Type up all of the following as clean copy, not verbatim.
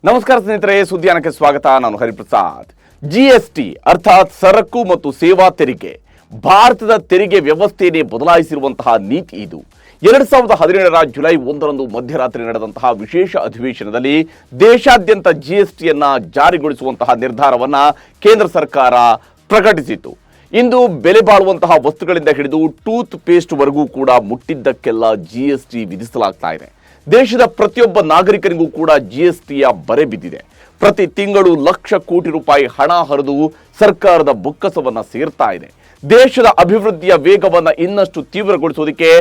ನಮಸ್ಕಾರ ಸ್ನೇಹಿತರೆ, ಸುದ್ದಿಯಾನಕ್ಕೆ ಸ್ವಾಗತ. ನಾನು ಹರಿಪ್ರಸಾದ್. ಜಿಎಸ್ಟಿ ಅರ್ಥಾತ್ ಸರಕು ಮತ್ತು ಸೇವಾ ತೆರಿಗೆ ಭಾರತದ ತೆರಿಗೆ ವ್ಯವಸ್ಥೆಯನ್ನೇ ಬದಲಾಯಿಸಿರುವಂತಹ ನೀತಿ ಇದು. 2017ರ ಜುಲೈ 1ರಂದು ಮಧ್ಯರಾತ್ರಿ ನಡೆದಂತಹ ವಿಶೇಷ ಅಧಿವೇಶನದಲ್ಲಿ ದೇಶಾದ್ಯಂತ ಜಿಎಸ್ಟಿಯನ್ನ ಜಾರಿಗೊಳಿಸುವಂತಹ ನಿರ್ಧಾರವನ್ನ ಕೇಂದ್ರ ಸರ್ಕಾರ ಪ್ರಕಟಿಸಿತು. ಇಂದು ಬೆಲೆ ಬಾಳುವಂತಹ ವಸ್ತುಗಳಿಂದ ಹಿಡಿದು ಟೂತ್ ಪೇಸ್ಟ್ ವರೆಗೂ ಕೂಡ ಮುಟ್ಟಿದ್ದಕ್ಕೆಲ್ಲ ಜಿಎಸ್ಟಿ ವಿಧಿಸಲಾಗ್ತಾ ಇದೆ. ದೇಶದ ಪ್ರತಿಯೊಬ್ಬ ನಾಗರಿಕನಿಗೂ ಕೂಡ ಜಿಎಸ್ಟಿಯ ಬರೆ ಬಿದ್ದಿದೆ. ಪ್ರತಿ ತಿಂಗಳು ಲಕ್ಷ ಕೋಟಿ ರೂಪಾಯಿ ಹಣ ಹರಿದು ಸರ್ಕಾರದ ಬೊಕ್ಕಸವನ್ನ ಸೇರ್ತಾ ಇದೆ. ದೇಶದ ಅಭಿವೃದ್ಧಿಯ ವೇಗವನ್ನ ಇನ್ನಷ್ಟು ತೀವ್ರಗೊಳಿಸೋದಕ್ಕೆ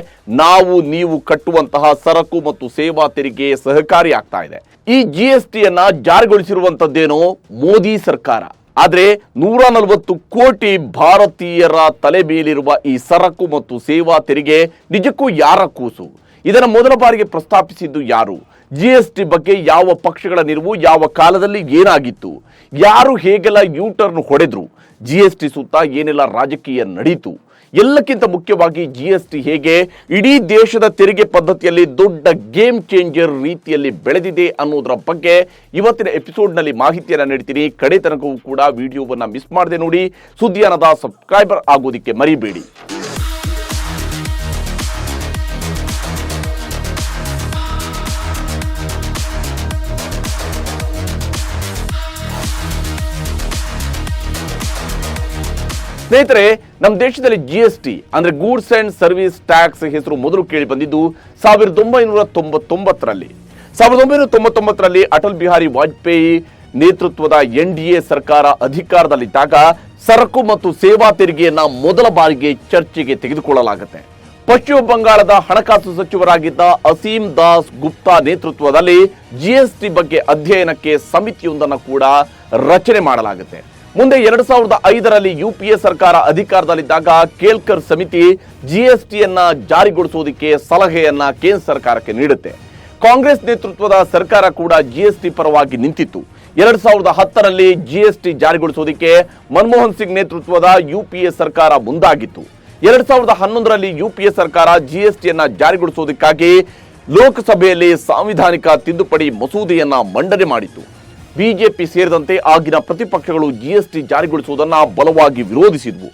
ನೀವು ಕಟ್ಟುವಂತಹ ಸರಕು ಮತ್ತು ಸೇವಾ ತೆರಿಗೆ ಸಹಕಾರಿಯಾಗ್ತಾ ಇದೆ. ಈ ಜಿಎಸ್ಟಿಯನ್ನ ಜಾರಿಗೊಳಿಸಿರುವಂತದ್ದೇನೋ ಮೋದಿ ಸರ್ಕಾರ. ಆದ್ರೆ 140 ಕೋಟಿ ಭಾರತೀಯರ ತಲೆ ಮೇಲಿರುವ ಈ ಸರಕು ಮತ್ತು ಸೇವಾ ತೆರಿಗೆ ನಿಜಕ್ಕೂ ಯಾರ ಕೂಸು? ಇದನ್ನು ಮೊದಲ ಬಾರಿಗೆ ಪ್ರಸ್ತಾಪಿಸಿದ್ದು ಯಾರು? ಜಿಎಸ್ಟಿ ಬಗ್ಗೆ ಯಾವ ಪಕ್ಷಗಳ ನಿಲುವು, ಯಾವ ಕಾಲದಲ್ಲಿ ಏನಾಗಿತ್ತು, ಯಾರು ಹೇಗೆಲ್ಲ ಯೂಟರ್ನ್ ಹೊಡೆದ್ರು, ಜಿಎಸ್ಟಿ ಸುತ್ತ ಏನೆಲ್ಲ ರಾಜಕೀಯ ನಡೀತು, ಎಲ್ಲಕ್ಕಿಂತ ಮುಖ್ಯವಾಗಿ ಜಿಎಸ್ಟಿ ಹೇಗೆ ಇಡೀ ದೇಶದ ತೆರಿಗೆ ಪದ್ಧತಿಯಲ್ಲಿ ದೊಡ್ಡ ಗೇಮ್ ಚೇಂಜರ್ ರೀತಿಯಲ್ಲಿ ಬೆಳೆದಿದೆ ಅನ್ನೋದರ ಬಗ್ಗೆ ಇವತ್ತಿನ ಎಪಿಸೋಡ್ನಲ್ಲಿ ಮಾಹಿತಿಯನ್ನು ನೀಡ್ತೀನಿ. ಕಡೆ ತನಕವೂ ಕೂಡ ವಿಡಿಯೋವನ್ನು ಮಿಸ್ ಮಾಡದೆ ನೋಡಿ. ಸುದ್ದಿಯಾನದ ಸಬ್ಸ್ಕ್ರೈಬರ್ ಆಗೋದಕ್ಕೆ ಮರಿಬೇಡಿ. ಸ್ನೇಹಿತರೆ, ನಮ್ಮ ದೇಶದಲ್ಲಿ ಜಿಎಸ್ಟಿ ಅಂದ್ರೆ ಗೂಡ್ಸ್ ಅಂಡ್ ಸರ್ವಿಸ್ ಟ್ಯಾಕ್ಸ್ ಹೆಸರು ಮೊದಲು ಕೇಳಿ ಬಂದಿದ್ದು 1999ರಲ್ಲಿ. 1999ರಲ್ಲಿ ಅಟಲ್ ಬಿಹಾರಿ ವಾಜಪೇಯಿ ನೇತೃತ್ವದ ಎನ್ಡಿಎ ಸರ್ಕಾರ ಅಧಿಕಾರದಲ್ಲಿದ್ದಾಗ ಸರಕು ಮತ್ತು ಸೇವಾ ತೆರಿಗೆಯನ್ನ ಮೊದಲ ಬಾರಿಗೆ ಚರ್ಚೆಗೆ ತೆಗೆದುಕೊಳ್ಳಲಾಗುತ್ತೆ. ಪಶ್ಚಿಮ ಬಂಗಾಳದ ಹಣಕಾಸು ಸಚಿವರಾಗಿದ್ದ ಅಸೀಂ ದಾಸ್ ಗುಪ್ತಾ ನೇತೃತ್ವದಲ್ಲಿ ಜಿಎಸ್ಟಿ ಬಗ್ಗೆ ಅಧ್ಯಯನಕ್ಕೆ ಸಮಿತಿಯೊಂದನ್ನು ಕೂಡ ರಚನೆ ಮಾಡಲಾಗುತ್ತೆ. ಮುಂದೆ 2005ರಲ್ಲಿ ಯುಪಿಎ ಸರ್ಕಾರ ಅಧಿಕಾರದಲ್ಲಿದ್ದಾಗ ಕೇಲ್ಕರ್ ಸಮಿತಿ ಜಿಎಸ್ಟಿಯನ್ನ ಜಾರಿಗೊಳಿಸುವುದಕ್ಕೆ ಸಲಹೆಯನ್ನ ಕೇಂದ್ರ ಸರ್ಕಾರಕ್ಕೆ ನೀಡುತ್ತೆ. ಕಾಂಗ್ರೆಸ್ ನೇತೃತ್ವದ ಸರ್ಕಾರ ಕೂಡ ಜಿಎಸ್ಟಿ ಪರವಾಗಿ ನಿಂತಿತ್ತು. 2010ರಲ್ಲಿ ಜಿಎಸ್ಟಿ ಜಾರಿಗೊಳಿಸುವುದಕ್ಕೆ ಮನಮೋಹನ್ ಸಿಂಗ್ ನೇತೃತ್ವದ ಯುಪಿಎ ಸರ್ಕಾರ ಮುಂದಾಗಿತ್ತು. 2011ರಲ್ಲಿ ಯುಪಿಎ ಸರ್ಕಾರ ಜಿಎಸ್ಟಿಯನ್ನ ಜಾರಿಗೊಳಿಸುವುದಕ್ಕಾಗಿ ಲೋಕಸಭೆಯಲ್ಲಿ ಸಾಂವಿಧಾನಿಕ ತಿದ್ದುಪಡಿ ಮಸೂದೆಯನ್ನ ಮಂಡನೆ ಮಾಡಿತು. ಬಿಜೆಪಿ ಸೇರಿದಂತೆ ಆಗಿನ ಪ್ರತಿಪಕ್ಷಗಳು ಜಿಎಸ್ಟಿ ಜಾರಿಗೊಳಿಸುವುದನ್ನು ಬಲವಾಗಿ ವಿರೋಧಿಸಿದ್ವು.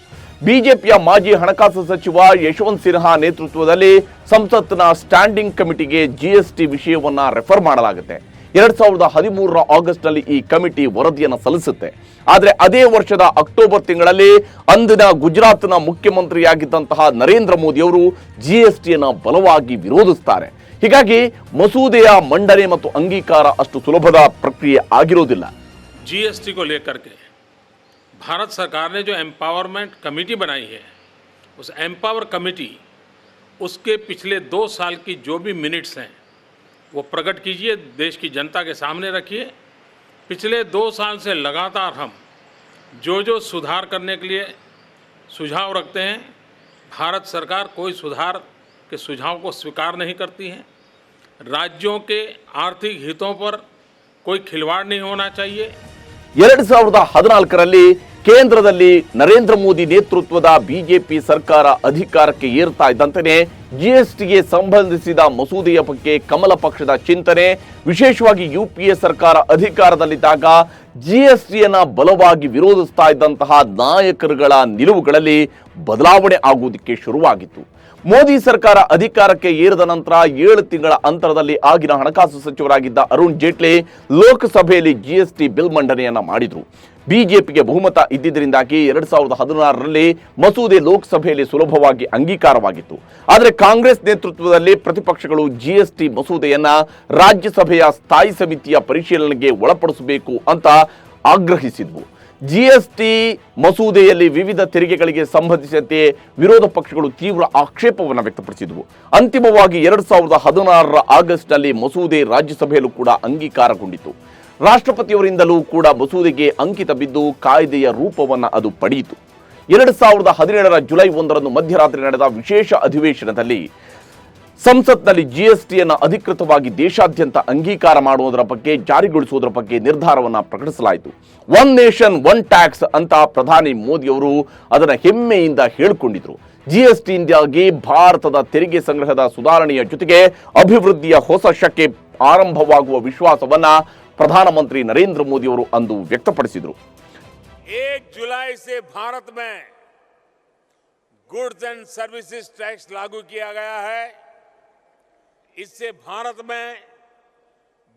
ಬಿಜೆಪಿಯ ಮಾಜಿ ಹಣಕಾಸು ಸಚಿವ ಯಶವಂತ್ ಸಿನ್ಹಾ ನೇತೃತ್ವದಲ್ಲಿ ಸಂಸತ್ನ ಸ್ಟ್ಯಾಂಡಿಂಗ್ ಕಮಿಟಿಗೆ ಜಿಎಸ್ಟಿ ವಿಷಯವನ್ನ ರೆಫರ್ ಮಾಡಲಾಗುತ್ತೆ. 2013ರ ಆಗಸ್ಟ್ನಲ್ಲಿ ಈ ಕಮಿಟಿ ವರದಿಯನ್ನು ಸಲ್ಲಿಸುತ್ತೆ. ಆದರೆ ಅದೇ ವರ್ಷದ ಅಕ್ಟೋಬರ್ ತಿಂಗಳಲ್ಲಿ ಅಂದಿನ ಗುಜರಾತ್ನ ಮುಖ್ಯಮಂತ್ರಿಯಾಗಿದ್ದಂತಹ ನರೇಂದ್ರ ಮೋದಿ ಅವರು ಜಿಎಸ್ಟಿಯನ್ನು ಬಲವಾಗಿ ವಿರೋಧಿಸುತ್ತಾರೆ. ಹೀಗಾಗಿ ಮಸೂದೆಯ ಮಂಡನೆ ಮತ್ತು ಅಂಗೀಕಾರ ಅಷ್ಟು ಸುಲಭದ ಪ್ರಕ್ರಿಯೆ ಆಗಿರೋದಿಲ್ಲ. जीएसटी को लेकर के भारत सरकार ने जो एम्पावरमेंट कमेटी बनाई है, उस एम्पावर कमेटी उसके पिछले 2 साल की जो भी मिनट्स हैं वो प्रकट कीजिए, देश की जनता के सामने रखिए. पिछले 2 साल से लगातार हम जो सुधार करने के लिए सुझाव रखते हैं, भारत सरकार कोई सुधार के सुझाव को स्वीकार नहीं करती है. राज्यों के आर्थिक हितों पर कोई खिलवाड़ नहीं होना चाहिए. 2014ರಲ್ಲಿ ಕೇಂದ್ರದಲ್ಲಿ ನರೇಂದ್ರ ಮೋದಿ ನೇತೃತ್ವದ ಬಿಜೆಪಿ ಸರ್ಕಾರ ಅಧಿಕಾರಕ್ಕೆ ಏರ್ತಾ ಇದ್ದಂತೆಯೇ ಜಿಎಸ್ಟಿಗೆ ಸಂಬಂಧಿಸಿದ ಮಸೂದೆಯ ಬಗ್ಗೆ ಕಮಲ ಪಕ್ಷದ ಚಿಂತನೆ, ವಿಶೇಷವಾಗಿ ಯುಪಿಎ ಸರ್ಕಾರ ಅಧಿಕಾರದಲ್ಲಿದ್ದಾಗ ಜಿಎಸ್ಟಿಯನ್ನ ಬಲವಾಗಿ ವಿರೋಧಿಸ್ತಾ ಇದ್ದಂತಹ ನಾಯಕರುಗಳ ನಿಲುವುಗಳಲ್ಲಿ ಬದಲಾವಣೆ ಆಗುವುದಕ್ಕೆ ಶುರುವಾಗಿತ್ತು. ಮೋದಿ ಸರ್ಕಾರ ಅಧಿಕಾರಕ್ಕೆ ಏರಿದ ನಂತರ 7 ತಿಂಗಳ ಅಂತರದಲ್ಲಿ ಆಗಿನ ಹಣಕಾಸು ಸಚಿವರಾಗಿದ್ದ ಅರುಣ್ ಜೇಟ್ಲಿ ಲೋಕಸಭೆಯಲ್ಲಿ ಜಿಎಸ್ಟಿ ಬಿಲ್ ಮಂಡನೆಯನ್ನ ಮಾಡಿದ್ರು. ಬಿಜೆಪಿಗೆ ಬಹುಮತ ಇದ್ದಿದ್ದರಿಂದಾಗಿ 2016ರಲ್ಲಿ ಮಸೂದೆ ಲೋಕಸಭೆಯಲ್ಲಿ ಸುಲಭವಾಗಿ ಅಂಗೀಕಾರವಾಗಿತ್ತು. ಆದರೆ ಕಾಂಗ್ರೆಸ್ ನೇತೃತ್ವದಲ್ಲಿ ಪ್ರತಿಪಕ್ಷಗಳು ಜಿಎಸ್ಟಿ ಮಸೂದೆಯನ್ನ ರಾಜ್ಯಸಭೆಯ ಸ್ಥಾಯಿ ಸಮಿತಿಯ ಪರಿಶೀಲನೆಗೆ ಒಳಪಡಿಸಬೇಕು ಅಂತ ಆಗ್ರಹಿಸಿದ್ವು. ಜಿಎಸ್ಟಿ ಮಸೂದೆಯಲ್ಲಿ ವಿವಿಧ ತೆರಿಗೆಗಳಿಗೆ ಸಂಬಂಧಿಸಿದಂತೆ ವಿರೋಧ ಪಕ್ಷಗಳು ತೀವ್ರ ಆಕ್ಷೇಪವನ್ನು ವ್ಯಕ್ತಪಡಿಸಿದವು. ಅಂತಿಮವಾಗಿ 2016ರ ಆಗಸ್ಟ್ನಲ್ಲಿ ಮಸೂದೆ ರಾಜ್ಯಸಭೆಯಲ್ಲೂ ಕೂಡ ಅಂಗೀಕಾರಗೊಂಡಿತು. ರಾಷ್ಟ್ರಪತಿಯವರಿಂದಲೂ ಕೂಡ ಮಸೂದೆಗೆ ಅಂಕಿತ ಬಿದ್ದು ಕಾಯ್ದೆಯ ರೂಪವನ್ನು ಅದು ಪಡೆಯಿತು. 2017ರ ಜುಲೈ 1ರಂದು ಮಧ್ಯರಾತ್ರಿ ನಡೆದ ವಿಶೇಷ ಅಧಿವೇಶನದಲ್ಲಿ ಸಂಸತ್ನಲ್ಲಿ ಜಿಎಸ್ಟಿಯನ್ನು ಅಧಿಕೃತವಾಗಿ ದೇಶಾದ್ಯಂತ ಅಂಗೀಕಾರ ಮಾಡುವುದರ ಬಗ್ಗೆ, ಜಾರಿಗೊಳಿಸುವುದರ ಬಗ್ಗೆ ನಿರ್ಧಾರವನ್ನು ಪ್ರಕಟಿಸಲಾಯಿತು. ಒನ್ ನೇಷನ್ ಒನ್ ಟ್ಯಾಕ್ಸ್ ಅಂತ ಪ್ರಧಾನಿ ಮೋದಿ ಅವರು ಅದನ್ನು ಹೆಮ್ಮೆಯಿಂದ ಹೇಳಿಕೊಂಡಿದ್ರು. ಜಿಎಸ್ಟಿಯಿಂದಾಗಿ ಭಾರತದ ತೆರಿಗೆ ಸಂಗ್ರಹದ ಸುಧಾರಣೆಯ ಜೊತೆಗೆ ಅಭಿವೃದ್ಧಿಯ ಹೊಸ ಶಕೆ ಆರಂಭವಾಗುವ ವಿಶ್ವಾಸವನ್ನ ಪ್ರಧಾನಮಂತ್ರಿ ನರೇಂದ್ರ ಮೋದಿ ಅವರು ಅಂದು ವ್ಯಕ್ತಪಡಿಸಿದರು. 1 जुलाई से भारत में गुड्स एंड सर्विसेज टैक्स लागू किया गया है. इससे भारत में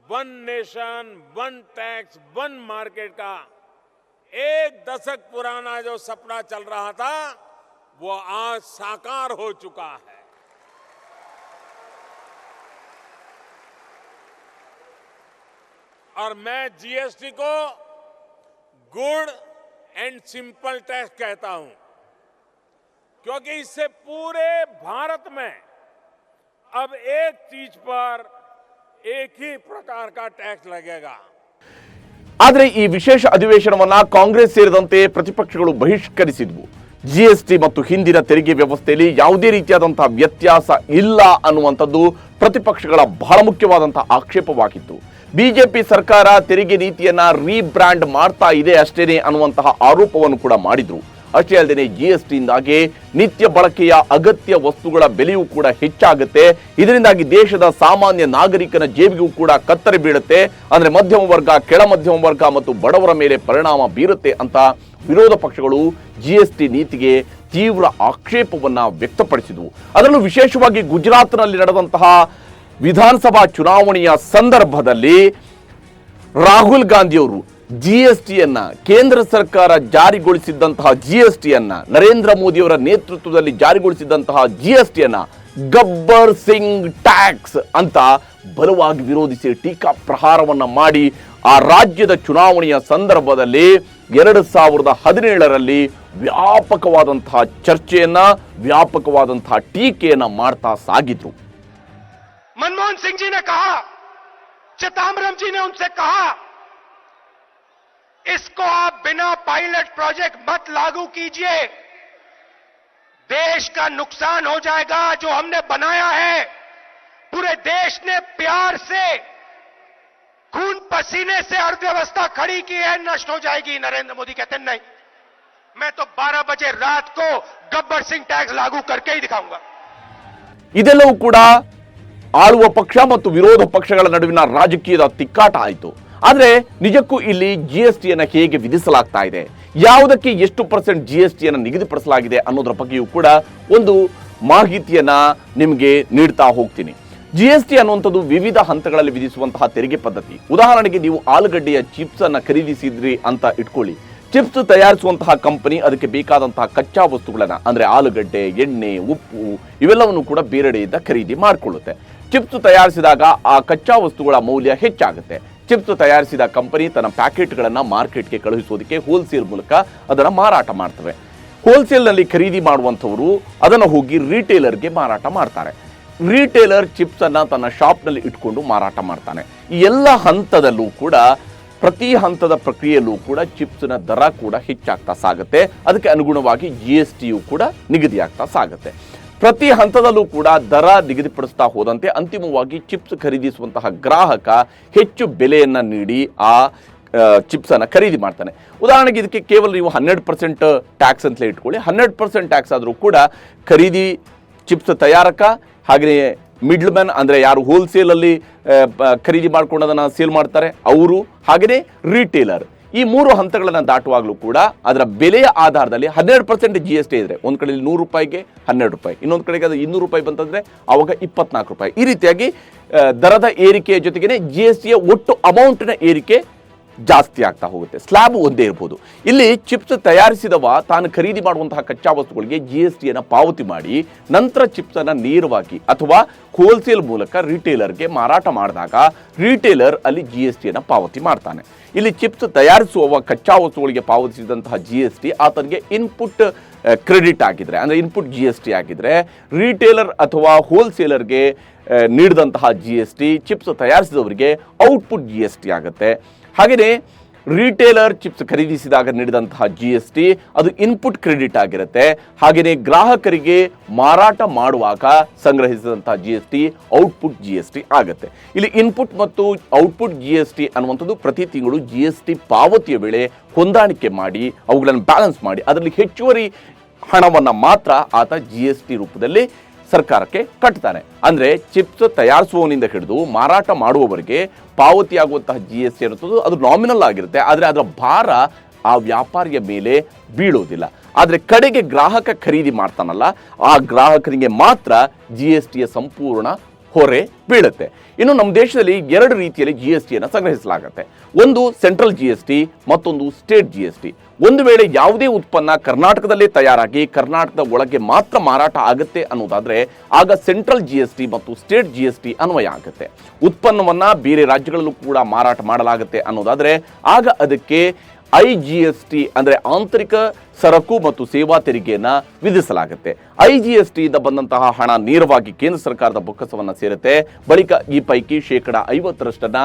one nation one tax one market का 1 दशक पुराना जो सपना चल रहा था वो आज साकार हो चुका है. और मैं जीएसटी को गुड एंड सिंपल टैक्स कहता हूं क्योंकि इससे पूरे भारत में अब एक चीज पर एक ही प्रकार का टैक्स लगेगा. ಆದರೆ ಈ ವಿಶೇಷ ಅಧಿವೇಶನವನ್ನ ಕಾಂಗ್ರೆಸ್ ಸೇರಿದಂತೆ ಪ್ರತಿಪಕ್ಷಗಳು ಬಹಿಷ್ಕರಿಸಿದ್ವು. ಜಿಎಸ್ಟಿ ಮತ್ತು ಹಿಂದಿನ ತೆರಿಗೆ ವ್ಯವಸ್ಥೆಯಲ್ಲಿ ಯಾವುದೇ ರೀತಿಯಾದಂತಹ ವ್ಯತ್ಯಾಸ ಇಲ್ಲ ಅನ್ನುವಂಥದ್ದು ಪ್ರತಿಪಕ್ಷಗಳ ಬಹಳ ಮುಖ್ಯವಾದಂತಹ ಆಕ್ಷೇಪವಾಗಿತ್ತು. ಬಿಜೆಪಿ ಸರ್ಕಾರ ತೆರಿಗೆ ನೀತಿಯನ್ನ ರೀಬ್ರ್ಯಾಂಡ್ ಮಾಡ್ತಾ ಇದೆ ಅಷ್ಟೇನೆ ಅನ್ನುವಂತಹ ಆರೋಪವನ್ನು ಕೂಡ ಮಾಡಿದ್ರು. ಅಷ್ಟೇ ಅಲ್ಲದೆ ಜಿಎಸ್ಟಿಯಿಂದಾಗಿ ನಿತ್ಯ ಬಳಕೆಯ ಅಗತ್ಯ ವಸ್ತುಗಳ ಬೆಲೆಯೂ ಕೂಡ ಹೆಚ್ಚಾಗುತ್ತೆ. ಇದರಿಂದಾಗಿ ದೇಶದ ಸಾಮಾನ್ಯ ನಾಗರಿಕನ ಜೇಬಿಗೂ ಕೂಡ ಕತ್ತರಿ ಬೀಳುತ್ತೆ. ಅಂದ್ರೆ ಮಧ್ಯಮ ವರ್ಗ, ಕೆಳ ಮಧ್ಯಮ ವರ್ಗ ಮತ್ತು ಬಡವರ ಮೇಲೆ ಪರಿಣಾಮ ಬೀರುತ್ತೆ ಅಂತ ವಿರೋಧ ಪಕ್ಷಗಳು ಜಿಎಸ್ಟಿ ನೀತಿಗೆ ತೀವ್ರ ಆಕ್ಷೇಪವನ್ನ ವ್ಯಕ್ತಪಡಿಸಿದವು. ಅದರಲ್ಲೂ ವಿಶೇಷವಾಗಿ ಗುಜರಾತ್ನಲ್ಲಿ ನಡೆದಂತಹ ವಿಧಾನಸಭಾ ಚುನಾವಣೆಯ ಸಂದರ್ಭದಲ್ಲಿ ರಾಹುಲ್ ಗಾಂಧಿಯವರು ಜಿಎಸ್ಟಿಯನ್ನ, ಕೇಂದ್ರ ಸರ್ಕಾರ ಜಾರಿಗೊಳಿಸಿದ್ದಂತಹ ಜಿಎಸ್ಟಿಯನ್ನ, ನರೇಂದ್ರ ಮೋದಿಯವರ ನೇತೃತ್ವದಲ್ಲಿ ಜಾರಿಗೊಳಿಸಿದಂತಹ ಜಿಎಸ್ಟಿಯನ್ನ ಗಬ್ಬರ್ ಸಿಂಗ್ ಟ್ಯಾಕ್ಸ್ ಅಂತ ಬಲವಾಗಿ ವಿರೋಧಿಸಿ ಟೀಕಾ ಪ್ರಹಾರವನ್ನ ಮಾಡಿ ಆ ರಾಜ್ಯದ ಚುನಾವಣೆಯ ಸಂದರ್ಭದಲ್ಲಿ 2017ರಲ್ಲಿ ವ್ಯಾಪಕವಾದಂತಹ ಚರ್ಚೆಯನ್ನ, ವ್ಯಾಪಕವಾದಂತಹ ಟೀಕೆಯನ್ನ ಮಾಡ್ತಾ ಸಾಗಿದ್ರು. मनमोहन सिंह जी ने कहा, चिदंबरम जी ने उनसे कहा, इसको आप बिना पायलट प्रोजेक्ट मत लागू कीजिए, देश का नुकसान हो जाएगा. जो हमने बनाया है पूरे देश ने प्यार से खून पसीने से अर्थव्यवस्था खड़ी की है, नष्ट हो जाएगी. नरेंद्र मोदी कहते हैं नहीं, मैं तो 12 बजे रात को गब्बर सिंह टैक्स लागू करके ही दिखाऊंगा. ಇದೆಲ್ಲವೂ ಕೂಡ ಆಳುವ ಪಕ್ಷ ಮತ್ತು ವಿರೋಧ ಪಕ್ಷಗಳ ನಡುವಿನ ರಾಜಕೀಯದ ತಿಕ್ಕಾಟ ಆಯಿತು. ಆದ್ರೆ ನಿಜಕ್ಕೂ ಇಲ್ಲಿ ಜಿಎಸ್ಟಿಯನ್ನು ಹೇಗೆ ವಿಧಿಸಲಾಗ್ತಾ ಇದೆ, ಯಾವುದಕ್ಕೆ ಎಷ್ಟು % ಜಿಎಸ್ಟಿಯನ್ನು ನಿಗದಿಪಡಿಸಲಾಗಿದೆ ಅನ್ನೋದರ ಬಗ್ಗೆಯೂ ಕೂಡ ಒಂದು ಮಾಹಿತಿಯನ್ನ ನಿಮಗೆ ನೀಡ್ತಾ ಹೋಗ್ತೀನಿ. ಜಿಎಸ್ಟಿ ಅನ್ನುವಂಥದ್ದು ವಿವಿಧ ಹಂತಗಳಲ್ಲಿ ವಿಧಿಸುವಂತಹ ತೆರಿಗೆ ಪದ್ಧತಿ. ಉದಾಹರಣೆಗೆ ನೀವು ಆಲೂಗಡ್ಡೆಯ ಚಿಪ್ಸ್ ಅನ್ನ ಖರೀದಿಸಿದ್ರಿ ಅಂತ ಇಟ್ಕೊಳ್ಳಿ. ಚಿಪ್ಸ್ ತಯಾರಿಸುವಂತಹ ಕಂಪನಿ ಅದಕ್ಕೆ ಬೇಕಾದಂತಹ ಕಚ್ಚಾ ವಸ್ತುಗಳನ್ನ, ಅಂದ್ರೆ ಆಲೂಗಡ್ಡೆ, ಎಣ್ಣೆ, ಉಪ್ಪು ಇವೆಲ್ಲವನ್ನು ಕೂಡ ಬೇರೆಡೆಯಿಂದ ಖರೀದಿ ಮಾಡಿಕೊಳ್ಳುತ್ತೆ. ಚಿಪ್ಸ್ ತಯಾರಿಸಿದಾಗ ಆ ಕಚ್ಚಾ ವಸ್ತುಗಳ ಮೌಲ್ಯ ಹೆಚ್ಚಾಗುತ್ತೆ. ಚಿಪ್ಸ್ ತಯಾರಿಸಿದ ಕಂಪನಿ ತನ್ನ ಪ್ಯಾಕೆಟ್ಗಳನ್ನ ಮಾರ್ಕೆಟ್ಗೆ ಕಳುಹಿಸೋದಕ್ಕೆ ಹೋಲ್ಸೇಲ್ ಮೂಲಕ ಅದನ್ನ ಮಾರಾಟ ಮಾಡ್ತವೆ. ಹೋಲ್ಸೇಲ್ನಲ್ಲಿ ಖರೀದಿ ಮಾಡುವಂಥವರು ಅದನ್ನು ಹೋಗಿ ರಿಟೇಲರ್ಗೆ ಮಾರಾಟ ಮಾಡ್ತಾರೆ. ರಿಟೇಲರ್ ಚಿಪ್ಸ್ ಅನ್ನ ತನ್ನ ಶಾಪ್ನಲ್ಲಿ ಇಟ್ಕೊಂಡು ಮಾರಾಟ ಮಾಡ್ತಾನೆ. ಈ ಎಲ್ಲ ಹಂತದಲ್ಲೂ ಕೂಡ, ಪ್ರತಿ ಹಂತದ ಪ್ರಕ್ರಿಯೆಯಲ್ಲೂ ಕೂಡ ಚಿಪ್ಸ್ನ ದರ ಕೂಡ ಹೆಚ್ಚಾಗ್ತಾ ಸಾಗುತ್ತೆ. ಅದಕ್ಕೆ ಅನುಗುಣವಾಗಿ ಜಿಎಸ್ಟಿಯು ಕೂಡ ನಿಗದಿಯಾಗ್ತಾ ಸಾಗುತ್ತೆ. ಪ್ರತಿ ಹಂತದಲ್ಲೂ ಕೂಡ ದರ ನಿಗದಿಪಡಿಸ್ತಾ ಹೋದಂತೆ ಅಂತಿಮವಾಗಿ ಚಿಪ್ಸ್ ಖರೀದಿಸುವಂತಹ ಗ್ರಾಹಕ ಹೆಚ್ಚು ಬೆಲೆಯನ್ನ ನೀಡಿ ಆ ಚಿಪ್ಸ್ ಅನ್ನ ಖರೀದಿ ಮಾಡ್ತಾನೆ. ಉದಾಹರಣೆಗೆ ಇದಕ್ಕೆ ಕೇವಲ ನೀವು 100% ಟ್ಯಾಕ್ಸ್ ಅಂತಲೇ ಇಟ್ಕೊಳ್ಳಿ. 100% ಟ್ಯಾಕ್ಸ್ ಆದರೂ ಕೂಡ ಖರೀದಿ ಚಿಪ್ಸ್ ತಯಾರಕ, ಹಾಗೆಯೇ ಮಿಡ್ಲ್ ಮ್ಯಾನ್ ಅಂದ್ರೆ ಯಾರು ಹೋಲ್ಸೇಲ್ ಅಲ್ಲಿ ಖರೀದಿ ಮಾಡ್ಕೊಂಡು ಅದನ್ನ ಸೇಲ್ ಮಾಡ್ತಾರೆ ಅವರು, ಹಾಗೆಯೇ ರಿಟೇಲರ್, ಈ 3 ಹಂತಗಳನ್ನು ದಾಟುವಾಗಲೂ ಕೂಡ ಅದರ ಬೆಲೆಯ ಆಧಾರದಲ್ಲಿ 12% ಜಿಎಸ್ಟಿ ಇದ್ರೆ, ಒಂದ್ ಕಡೆ ₹100ಗೆ ₹12, ಇನ್ನೊಂದು ಕಡೆಗೆ ಅದು ₹200 ಬಂತಂದ್ರೆ ಅವಾಗ ₹24. ಈ ರೀತಿಯಾಗಿ ದರದ ಏರಿಕೆಯ ಜೊತೆಗೇನೆ ಜಿಎಸ್ಟಿಯ ಒಟ್ಟು ಅಮೌಂಟ್ನ ಏರಿಕೆ ಜಾಸ್ತಿ ಆಗ್ತಾ ಹೋಗುತ್ತೆ. ಸ್ಲ್ಯಾಬ್ ಒಂದೇ ಇರಬಹುದು. ಇಲ್ಲಿ ಚಿಪ್ಸ್ ತಯಾರಿಸಿದವ ತಾನು ಖರೀದಿ ಮಾಡುವಂತಹ ಕಚ್ಚಾ ವಸ್ತುಗಳಿಗೆ ಜಿಎಸ್ಟಿಯನ್ನು ಪಾವತಿ ಮಾಡಿ ನಂತರ ಚಿಪ್ಸ್ ಅನ್ನ ನೇರವಾಗಿ ಅಥವಾ ಹೋಲ್ಸೇಲ್ ಮೂಲಕ ರಿಟೇಲರ್ಗೆ ಮಾರಾಟ ಮಾಡಿದಾಗ ರಿಟೇಲರ್ ಅಲ್ಲಿ ಜಿಎಸ್ಟಿಯನ್ನು ಪಾವತಿ ಮಾಡ್ತಾನೆ. ಇಲ್ಲಿ ಚಿಪ್ಸ್ ತಯಾರಿಸುವ ಕಚ್ಚಾ ವಸ್ತುಗಳಿಗೆ ಪಾವತಿಸಿದಂತಹ ಜಿಎಸ್ಟಿ ಆತನಿಗೆ ಇನ್ಪುಟ್ ಕ್ರೆಡಿಟ್ ಆಗಿದ್ರೆ, ಅಂದ್ರೆ ಇನ್ಪುಟ್ ಜಿಎಸ್ಟಿ ಆಗಿದ್ರೆ, ರಿಟೇಲರ್ ಅಥವಾ ಹೋಲ್ಸೇಲರ್ಗೆ ನೀಡಿದಂತಹ ಜಿಎಸ್ಟಿ ಚಿಪ್ಸ್ ತಯಾರಿಸಿದವರಿಗೆ ಔಟ್ಪುಟ್ ಜಿಎಸ್ಟಿ ಆಗುತ್ತೆ. ಹಾಗೆಯೇ ರಿಟೇಲರ್ ಚಿಪ್ಸ್ ಖರೀದಿಸಿದಾಗ ನೀಡಿದಂತಹ ಜಿಎಸ್ಟಿ ಅದು ಇನ್ಪುಟ್ ಕ್ರೆಡಿಟ್ ಆಗಿರುತ್ತೆ. ಹಾಗೆಯೇ ಗ್ರಾಹಕರಿಗೆ ಮಾರಾಟ ಮಾಡುವಾಗ ಸಂಗ್ರಹಿಸಿದಂತಹ ಜಿಎಸ್ಟಿ ಔಟ್ಪುಟ್ ಜಿಎಸ್ಟಿ ಆಗುತ್ತೆ. ಇಲ್ಲಿ ಇನ್ಪುಟ್ ಮತ್ತು ಔಟ್ಪುಟ್ ಜಿಎಸ್ಟಿ ಅನ್ನುವಂಥದ್ದು ಪ್ರತಿ ತಿಂಗಳು ಜಿಎಸ್ಟಿ ಪಾವತಿಯ ವೇಳೆ ಹೊಂದಾಣಿಕೆ ಮಾಡಿ ಅವುಗಳನ್ನು ಬ್ಯಾಲೆನ್ಸ್ ಮಾಡಿ ಅದರಲ್ಲಿ ಹೆಚ್ಚುವರಿ ಹಣವನ್ನು ಮಾತ್ರ ಆತ ಜಿಎಸ್ಟಿ ರೂಪದಲ್ಲಿ ಸರ್ಕಾರಕ್ಕೆ ಕಟ್ತಾನೆ. ಅಂದ್ರೆ ಚಿಪ್ಸ್ ತಯಾರಿಸುವವನಿಂದ ಹಿಡಿದು ಮಾರಾಟ ಮಾಡುವವರೆಗೆ ಪಾವತಿಯಾಗುವಂತಹ GST ಇರುತ್ತದೆ, ಅದು ನಾಮಿನಲ್ ಆಗಿರುತ್ತೆ. ಆದರೆ ಅದರ ಭಾರ ಆ ವ್ಯಾಪಾರಿಯ ಮೇಲೆ ಬೀಳೋದಿಲ್ಲ. ಆದರೆ ಕಡೆಗೆ ಗ್ರಾಹಕ ಖರೀದಿ ಮಾಡ್ತಾನಲ್ಲ, ಆ ಗ್ರಾಹಕನಿಗೆ ಮಾತ್ರ GSTಯ ಸಂಪೂರ್ಣ ಹೊರೆ ಬೀಳುತ್ತೆ. ಇನ್ನು ನಮ್ಮ ದೇಶದಲ್ಲಿ ಎರಡು ರೀತಿಯಲ್ಲಿ GSTಯನ್ನು ಸಂಗ್ರಹಿಸಲಾಗುತ್ತೆ. ಒಂದು ಸೆಂಟ್ರಲ್ GST, ಮತ್ತೊಂದು ಸ್ಟೇಟ್ GST. ಒಂದು ವೇಳೆ ಯಾವುದೇ ಉತ್ಪನ್ನ ಕರ್ನಾಟಕದಲ್ಲೇ ತಯಾರಾಗಿ ಕರ್ನಾಟಕದ ಒಳಗೆ ಮಾತ್ರ ಮಾರಾಟ ಆಗುತ್ತೆ ಅನ್ನೋದಾದ್ರೆ ಆಗ ಸೆಂಟ್ರಲ್ GST ಮತ್ತು ಸ್ಟೇಟ್ GST ಅನ್ವಯ ಆಗುತ್ತೆ. ಉತ್ಪನ್ನವನ್ನ ಬೇರೆ ರಾಜ್ಯಗಳಲ್ಲೂ ಕೂಡ ಮಾರಾಟ ಮಾಡಲಾಗುತ್ತೆ ಅನ್ನೋದಾದ್ರೆ ಆಗ ಅದಕ್ಕೆ IGST ಅಂದ್ರೆ ಆಂತರಿಕ ಸರಕು ಮತ್ತು ಸೇವಾ ತೆರಿಗೆಯನ್ನ ವಿಧಿಸಲಾಗುತ್ತೆ. IGST ಇಂದ ಬಂದಂತಹ ಹಣ ನೇರವಾಗಿ ಕೇಂದ್ರ ಸರ್ಕಾರದ ಬೊಕ್ಕಸವನ್ನ ಸೇರುತ್ತೆ. ಬಳಿಕ ಈ ಪೈಕಿ 50%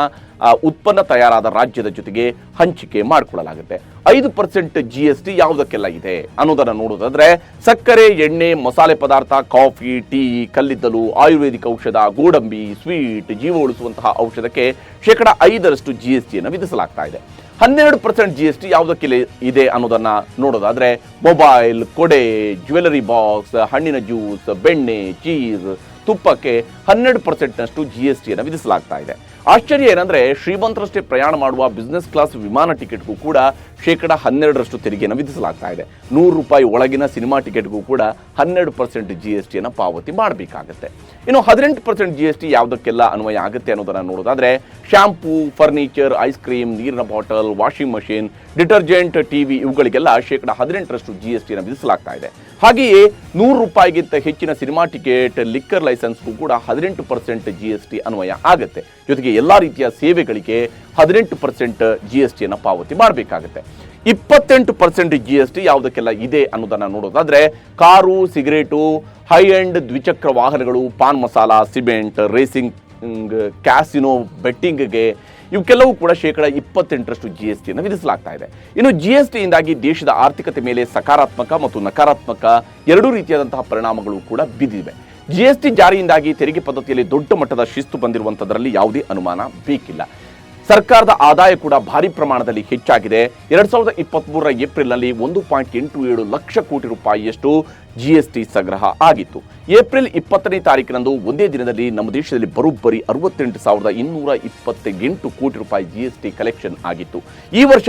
ಉತ್ಪನ್ನ ತಯಾರಾದ ರಾಜ್ಯದ ಜೊತೆಗೆ ಹಂಚಿಕೆ ಮಾಡಿಕೊಳ್ಳಲಾಗುತ್ತೆ. 5% GST ಯಾವುದಕ್ಕೆಲ್ಲ ಇದೆ ಅನ್ನೋದನ್ನ ನೋಡೋದಾದ್ರೆ ಸಕ್ಕರೆ, ಎಣ್ಣೆ, ಮಸಾಲೆ ಪದಾರ್ಥ, ಕಾಫಿ, ಟೀ, ಕಲ್ಲಿದ್ದಲು, ಆಯುರ್ವೇದಿಕ್ ಔಷಧ, ಗೋಡಂಬಿ, ಸ್ವೀಟ್, ಜೀವ ಉಳಿಸುವಂತಹ ಔಷಧಕ್ಕೆ 5% GSTಯನ್ನು ವಿಧಿಸಲಾಗ್ತಾ ಇದೆ. 12% GST ಯಾವುದಕ್ಕೆ ಇದೆ ಅನ್ನೋದನ್ನ ನೋಡೋದಾದ್ರೆ ಮೊಬೈಲ್, ಕೊಡೆ, ಜ್ಯುವೆಲರಿ ಬಾಕ್ಸ್, ಹಣ್ಣಿನ ಜ್ಯೂಸ್, ಬೆಣ್ಣೆ, ಚೀಸ್, ತುಪ್ಪಕ್ಕೆ 12%ನಷ್ಟು GSTಯನ್ನು ವಿಧಿಸಲಾಗ್ತಾ ಇದೆ. ಆಶ್ಚರ್ಯ ಏನಂದ್ರೆ ಶ್ರೀಮಂತರಷ್ಟೇ ಪ್ರಯಾಣ ಮಾಡುವ ಬಿಸ್ನೆಸ್ ಕ್ಲಾಸ್ ವಿಮಾನ ಟಿಕೆಟ್ಗೂ ಕೂಡ 12% ತೆರಿಗೆಯನ್ನು ವಿಧಿಸಲಾಗ್ತಾ ಇದೆ. ₹100 ಒಳಗಿನ ಸಿನಿಮಾ ಟಿಕೆಟ್ಗೂ ಕೂಡ 12% GSTಯನ್ನು ಪಾವತಿ ಮಾಡಬೇಕಾಗುತ್ತೆ. ಇನ್ನು 18% GST ಯಾವುದಕ್ಕೆಲ್ಲ ಅನ್ವಯ ಆಗುತ್ತೆ ಅನ್ನೋದನ್ನ ನೋಡೋದಾದ್ರೆ ಶಾಂಪೂ, ಫರ್ನಿಚರ್, ಐಸ್ ಕ್ರೀಮ್, ನೀರಿನ bottle, washing machine, detergent, TV ಇವುಗಳಿಗೆಲ್ಲ 18% GSTಯನ್ನು ವಿಧಿಸಲಾಗ್ತಾ ಇದೆ. ಹಾಗೆಯೇ ₹100ಗಿಂತ ಹೆಚ್ಚಿನ ಸಿನಿಮಾ ಟಿಕೆಟ್, ಲಿಕ್ಕರ್ ಲೈಸೆನ್ಸ್ಗೂ ಕೂಡ 18% GST ಅನ್ವಯ ಆಗುತ್ತೆ. ಜೊತೆಗೆ ಎಲ್ಲಾ ರೀತಿಯ ಸೇವೆಗಳಿಗೆ 18% GSTಯನ್ನು ಪಾವತಿ ಮಾಡಬೇಕಾಗುತ್ತೆ. 28% GST ಯಾವುದಕ್ಕೆಲ್ಲ ಇದೆ ಅನ್ನೋದನ್ನ ನೋಡೋದಾದ್ರೆ ಕಾರು, ಸಿಗರೇಟು, ಹೈ ಎಂಡ್ ದ್ವಿಚಕ್ರ ವಾಹನಗಳು, pan masala, cement, racing, casino, ಬೆಟ್ಟಿಂಗ್ಗೆ ಇವಕ್ಕೆಲ್ಲವೂ ಕೂಡ 28% GSTಯನ್ನು ವಿಧಿಸಲಾಗ್ತಾ ಇದೆ. ಇನ್ನು GST ಇಂದಾಗಿ ದೇಶದ ಆರ್ಥಿಕತೆ ಮೇಲೆ ಸಕಾರಾತ್ಮಕ ಮತ್ತು ನಕಾರಾತ್ಮಕ ಎರಡೂ ರೀತಿಯಾದಂತಹ ಪರಿಣಾಮಗಳು ಕೂಡ ಬಿದ್ದಿವೆ. GST ಜಾರಿಯಿಂದಾಗಿ ತೆರಿಗೆ ಪದ್ಧತಿಯಲ್ಲಿ ದೊಡ್ಡ ಮಟ್ಟದ ಶಿಸ್ತು ಬಂದಿರುವಂಥದ್ರಲ್ಲಿ ಯಾವುದೇ ಅನುಮಾನ ಬೇಕಿಲ್ಲ. ಸರ್ಕಾರದ ಆದಾಯ ಕೂಡ ಭಾರಿ ಪ್ರಮಾಣದಲ್ಲಿ ಹೆಚ್ಚಾಗಿದೆ. 2023ರ ಏಪ್ರಿಲ್ನಲ್ಲಿ 1.87 ಲಕ್ಷ ಕೋಟಿ ರೂಪಾಯಿಯಷ್ಟು GST ಸಂಗ್ರಹ ಆಗಿತ್ತು. ಏಪ್ರಿಲ್ 20ನೇ ತಾರೀಕಿನಂದು ಒಂದೇ ದಿನದಲ್ಲಿ ನಮ್ಮ ದೇಶದಲ್ಲಿ ಬರೋಬ್ಬರಿ 68,228 ಕೋಟಿ ರೂಪಾಯಿ GST ಕಲೆಕ್ಷನ್ ಆಗಿತ್ತು. ಈ ವರ್ಷ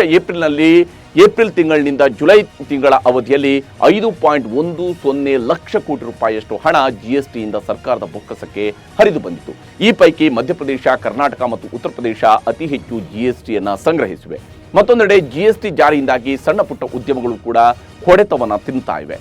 ಏಪ್ರಿಲ್ ತಿಂಗಳಿನಿಂದ ಜುಲೈ ತಿಂಗಳ ಅವಧಿಯಲ್ಲಿ 5.10 ಲಕ್ಷ ಕೋಟಿ ರೂಪಾಯಿಯಷ್ಟು ಹಣ GSTಯಿಂದ ಸರ್ಕಾರದ ಬೊಕ್ಕಸಕ್ಕೆ ಹರಿದು ಬಂದಿತ್ತು. ಈ ಪೈಕಿ ಮಧ್ಯಪ್ರದೇಶ, ಕರ್ನಾಟಕ ಮತ್ತು ಉತ್ತರ ಪ್ರದೇಶ ಅತಿ ಹೆಚ್ಚು GSTಯನ್ನು ಸಂಗ್ರಹಿಸಿವೆ. ಮತ್ತೊಂದೆಡೆ GST ಜಾರಿಯಿಂದಾಗಿ ಸಣ್ಣ ಪುಟ್ಟ ಉದ್ಯಮಗಳು ಕೂಡ ಹೊಡೆತವನ್ನ ತಿಂತಾ ಇವೆ.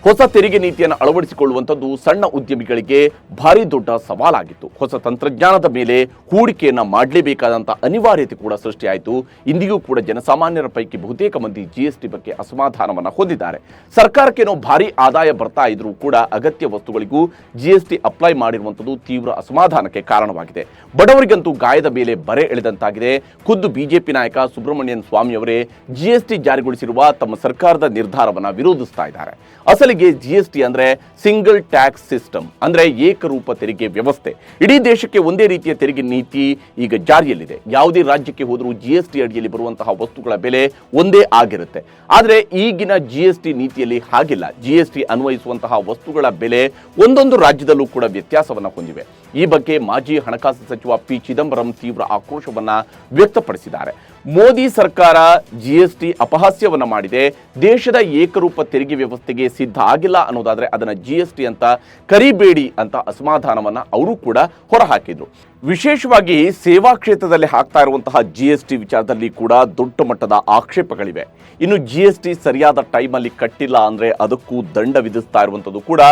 ಹೊಸ ತೆರಿಗೆ ನೀತಿಯನ್ನು ಅಳವಡಿಸಿಕೊಳ್ಳುವಂಥದ್ದು ಸಣ್ಣ ಉದ್ಯಮಿಗಳಿಗೆ ಭಾರಿ ದೊಡ್ಡ ಸವಾಲಾಗಿತ್ತು. ಹೊಸ ತಂತ್ರಜ್ಞಾನದ ಮೇಲೆ ಹೂಡಿಕೆಯನ್ನ ಮಾಡಲೇಬೇಕಾದಂಥ ಅನಿವಾರ್ಯತೆ ಕೂಡ ಸೃಷ್ಟಿಯಾಯಿತು. ಇಂದಿಗೂ ಕೂಡ ಜನಸಾಮಾನ್ಯರ ಪೈಕಿ ಬಹುತೇಕ ಮಂದಿ GST ಬಗ್ಗೆ ಅಸಮಾಧಾನವನ್ನು ಹೊಂದಿದ್ದಾರೆ. ಸರ್ಕಾರಕ್ಕೇನೋ ಭಾರಿ ಆದಾಯ ಬರ್ತಾ ಇದ್ರೂ ಕೂಡ ಅಗತ್ಯ ವಸ್ತುಗಳಿಗೂ GST ಅಪ್ಲೈ ಮಾಡಿರುವಂಥದ್ದು ತೀವ್ರ ಅಸಮಾಧಾನಕ್ಕೆ ಕಾರಣವಾಗಿದೆ. ಬಡವರಿಗಂತೂ ಗಾಯದ ಮೇಲೆ ಬರೆ ಎಳೆದಂತಾಗಿದೆ. ಖುದ್ದು ಬಿಜೆಪಿ ನಾಯಕ ಸುಬ್ರಹ್ಮಣ್ಯನ್ ಸ್ವಾಮಿ ಅವರೇ GST ಜಾರಿಗೊಳಿಸಿರುವ ತಮ್ಮ ಸರ್ಕಾರದ ನಿರ್ಧಾರವನ್ನು ವಿರೋಧಿಸ್ತಾ ಇದ್ದಾರೆ. ಅಸಲಿಗೆ GST ಅಂದ್ರೆ ಸಿಂಗಲ್ ಟ್ಯಾಕ್ಸ್ ಸಿಸ್ಟಮ್, ಅಂದ್ರೆ ಏಕರೂಪ ತೆರಿಗೆ ವ್ಯವಸ್ಥೆ. ಇಡೀ ದೇಶಕ್ಕೆ ಒಂದೇ ರೀತಿಯ ತೆರಿಗೆ ನೀತಿ ಈಗ ಜಾರಿಯಲ್ಲಿದೆ. ಯಾವುದೇ ರಾಜ್ಯಕ್ಕೆ ಹೋದರೂ GST ಅಡಿಯಲ್ಲಿ ಬರುವಂತಹ ವಸ್ತುಗಳ ಬೆಲೆ ಒಂದೇ ಆಗಿರುತ್ತೆ. ಆದರೆ ಈಗಿನ GST ನೀತಿಯಲ್ಲಿ ಹಾಗಿಲ್ಲ. GST ಅನ್ವಯಿಸುವಂತಹ ವಸ್ತುಗಳ ಬೆಲೆ ಒಂದೊಂದು ರಾಜ್ಯದಲ್ಲೂ ಕೂಡ ವ್ಯತ್ಯಾಸವನ್ನು ಹೊಂದಿವೆ. ಈ ಬಗ್ಗೆ ಮಾಜಿ ಹಣಕಾಸು ಸಚಿವ ಪಿ ಚಿದಂಬರಂ ತೀವ್ರ ಆಕ್ರೋಶವನ್ನ ವ್ಯಕ್ತಪಡಿಸಿದ್ದಾರೆ. ಮೋದಿ ಸರ್ಕಾರ GST ಅಪಹಾಸ್ಯವನ್ನ ಮಾಡಿದೆ. ದೇಶದ ಏಕರೂಪ ತೆರಿಗೆ ವ್ಯವಸ್ಥೆಗೆ ಸಿದ್ಧ ಆಗಿಲ್ಲ ಅನ್ನೋದಾದ್ರೆ ಅದನ್ನ GST ಅಂತ ಕರಿಬೇಡಿ ಅಂತ ಅಸಮಾಧಾನವನ್ನ ಅವರು ಕೂಡ ಹೊರಹಾಕಿದ್ರು. ವಿಶೇಷವಾಗಿ ಸೇವಾ ಕ್ಷೇತ್ರದಲ್ಲಿ ಹಾಕ್ತಾ ಇರುವಂತಹ GST ವಿಚಾರದಲ್ಲಿ ಕೂಡ ದೊಡ್ಡ ಮಟ್ಟದ ಆಕ್ಷೇಪಗಳಿವೆ. ಇನ್ನು GST ಸರಿಯಾದ ಟೈಮಲ್ಲಿ ಕಟ್ಟಿಲ್ಲ ಅಂದ್ರೆ ಅದಕ್ಕೂ ದಂಡ ವಿಧಿಸ್ತಾ ಇರುವಂಥದ್ದು ಕೂಡ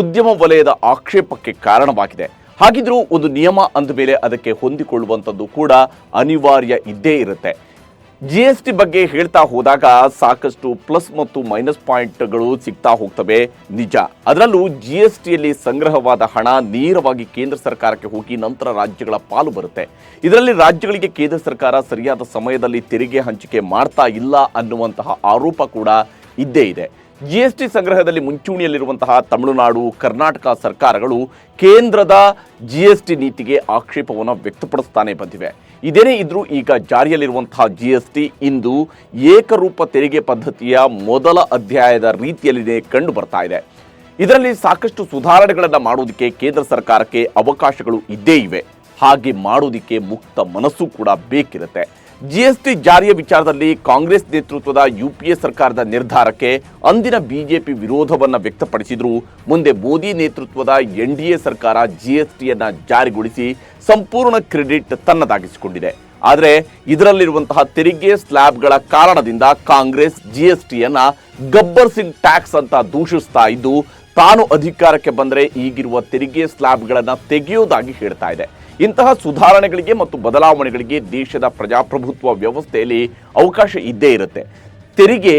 ಉದ್ಯಮ ವಲಯದ ಆಕ್ಷೇಪಕ್ಕೆ ಕಾರಣವಾಗಿದೆ. ಹಾಗಿದ್ರೂ ಒಂದು ನಿಯಮ ಅಂದ ಮೇಲೆ ಅದಕ್ಕೆ ಹೊಂದಿಕೊಳ್ಳುವಂಥದ್ದು ಕೂಡ ಅನಿವಾರ್ಯ ಇದ್ದೇ ಇರುತ್ತೆ. GST ಬಗ್ಗೆ ಹೇಳ್ತಾ ಹೋದಾಗ ಸಾಕಷ್ಟು ಪ್ಲಸ್ ಮತ್ತು ಮೈನಸ್ ಪಾಯಿಂಟ್ಗಳು ಸಿಗ್ತಾ ಹೋಗ್ತವೆ, ನಿಜ. ಅದರಲ್ಲೂ GSTಯಲ್ಲಿ ಸಂಗ್ರಹವಾದ ಹಣ ನೇರವಾಗಿ ಕೇಂದ್ರ ಸರ್ಕಾರಕ್ಕೆ ಹೋಗಿ ನಂತರ ರಾಜ್ಯಗಳ ಪಾಲು ಬರುತ್ತೆ. ಇದರಲ್ಲಿ ರಾಜ್ಯಗಳಿಗೆ ಕೇಂದ್ರ ಸರ್ಕಾರ ಸರಿಯಾದ ಸಮಯದಲ್ಲಿ ತೆರಿಗೆ ಹಂಚಿಕೆ ಮಾಡ್ತಾ ಇಲ್ಲ ಅನ್ನುವಂತಹ ಆರೋಪ ಕೂಡ ಇದ್ದೇ ಇದೆ. GST ಸಂಗ್ರಹದಲ್ಲಿ ಮುಂಚೂಣಿಯಲ್ಲಿರುವಂತಹ ತಮಿಳುನಾಡು, ಕರ್ನಾಟಕ ಸರ್ಕಾರಗಳು ಕೇಂದ್ರದ GST ನೀತಿಗೆ ಆಕ್ಷೇಪವನ್ನು ವ್ಯಕ್ತಪಡಿಸ್ತಾನೆ ಬಂದಿವೆ. ಇದೇನೇ ಇದ್ರೂ ಈಗ ಜಾರಿಯಲ್ಲಿರುವಂತಹ GST ಇಂದು ಏಕರೂಪ ತೆರಿಗೆ ಪದ್ಧತಿಯ ಮೊದಲ ಅಧ್ಯಾಯದ ರೀತಿಯಲ್ಲಿನೇ ಕಂಡು ಬರ್ತಾ ಇದೆ. ಇದರಲ್ಲಿ ಸಾಕಷ್ಟು ಸುಧಾರಣೆಗಳನ್ನು ಮಾಡುವುದಕ್ಕೆ ಕೇಂದ್ರ ಸರ್ಕಾರಕ್ಕೆ ಅವಕಾಶಗಳು ಇದ್ದೇ ಇವೆ. ಹಾಗೆ ಮಾಡುವುದಕ್ಕೆ ಮುಕ್ತ ಮನಸ್ಸು ಕೂಡ ಬೇಕಿರುತ್ತೆ. ಜಿಎಸ್ಟಿ ಜಾರಿಯ ವಿಚಾರದಲ್ಲಿ ಕಾಂಗ್ರೆಸ್ ನೇತೃತ್ವದ ಯುಪಿಎ ಸರ್ಕಾರದ ನಿರ್ಧಾರಕ್ಕೆ ಅಂದಿನ ಬಿಜೆಪಿ ವಿರೋಧವನ್ನು ವ್ಯಕ್ತಪಡಿಸಿದ್ರು. ಮುಂದೆ ಮೋದಿ ನೇತೃತ್ವದ ಎನ್ಡಿಎ ಸರ್ಕಾರ ಜಿಎಸ್ಟಿಯನ್ನ ಜಾರಿಗೊಳಿಸಿ ಸಂಪೂರ್ಣ ಕ್ರೆಡಿಟ್ ತನ್ನದಾಗಿಸಿಕೊಂಡಿದೆ. ಆದರೆ ಇದರಲ್ಲಿರುವಂತಹ ತೆರಿಗೆ ಸ್ಲ್ಯಾಬ್ಗಳ ಕಾರಣದಿಂದ ಕಾಂಗ್ರೆಸ್ ಜಿಎಸ್ಟಿಯನ್ನ ಗಬ್ಬರ್ ಸಿಂಗ್ ಟ್ಯಾಕ್ಸ್ ಅಂತ ದೂಷಿಸ್ತಾ ಇದ್ದು, ತಾನು ಅಧಿಕಾರಕ್ಕೆ ಬಂದರೆ ಈಗಿರುವ ತೆರಿಗೆ ಸ್ಲ್ಯಾಬ್ಗಳನ್ನು ತೆಗೆಯೋದಾಗಿ ಹೇಳ್ತಾ ಇದೆ. ಇಂತಹ ಸುಧಾರಣೆಗಳಿಗೆ ಮತ್ತು ಬದಲಾವಣೆಗಳಿಗೆ ದೇಶದ ಪ್ರಜಾಪ್ರಭುತ್ವ ವ್ಯವಸ್ಥೆಯಲ್ಲಿ ಅವಕಾಶ ಇದ್ದೇ ಇರುತ್ತೆ. ತೆರಿಗೆ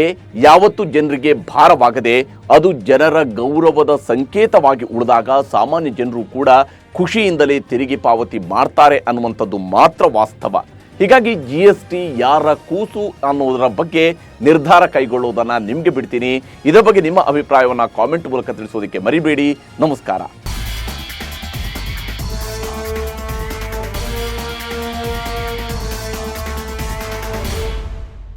ಯಾವತ್ತೂ ಜನರಿಗೆ ಭಾರವಾಗದೆ ಅದು ಜನರ ಗೌರವದ ಸಂಕೇತವಾಗಿ ಉಳಿದಾಗ ಸಾಮಾನ್ಯ ಜನರು ಕೂಡ ಖುಷಿಯಿಂದಲೇ ತೆರಿಗೆ ಪಾವತಿ ಮಾಡ್ತಾರೆ ಅನ್ನುವಂಥದ್ದು ಮಾತ್ರ ವಾಸ್ತವ. ಹೀಗಾಗಿ ಜಿಎಸ್ಟಿ ಯಾರ ಕೂಸು ಅನ್ನೋದರ ಬಗ್ಗೆ ನಿರ್ಧಾರ ಕೈಗೊಳ್ಳುವುದನ್ನು ನಿಮಗೆ ಬಿಡ್ತೀನಿ. ಇದರ ಬಗ್ಗೆ ನಿಮ್ಮ ಅಭಿಪ್ರಾಯವನ್ನು ಕಾಮೆಂಟ್ ಮೂಲಕ ತಿಳಿಸೋದಕ್ಕೆ ಮರಿಬೇಡಿ. ನಮಸ್ಕಾರ.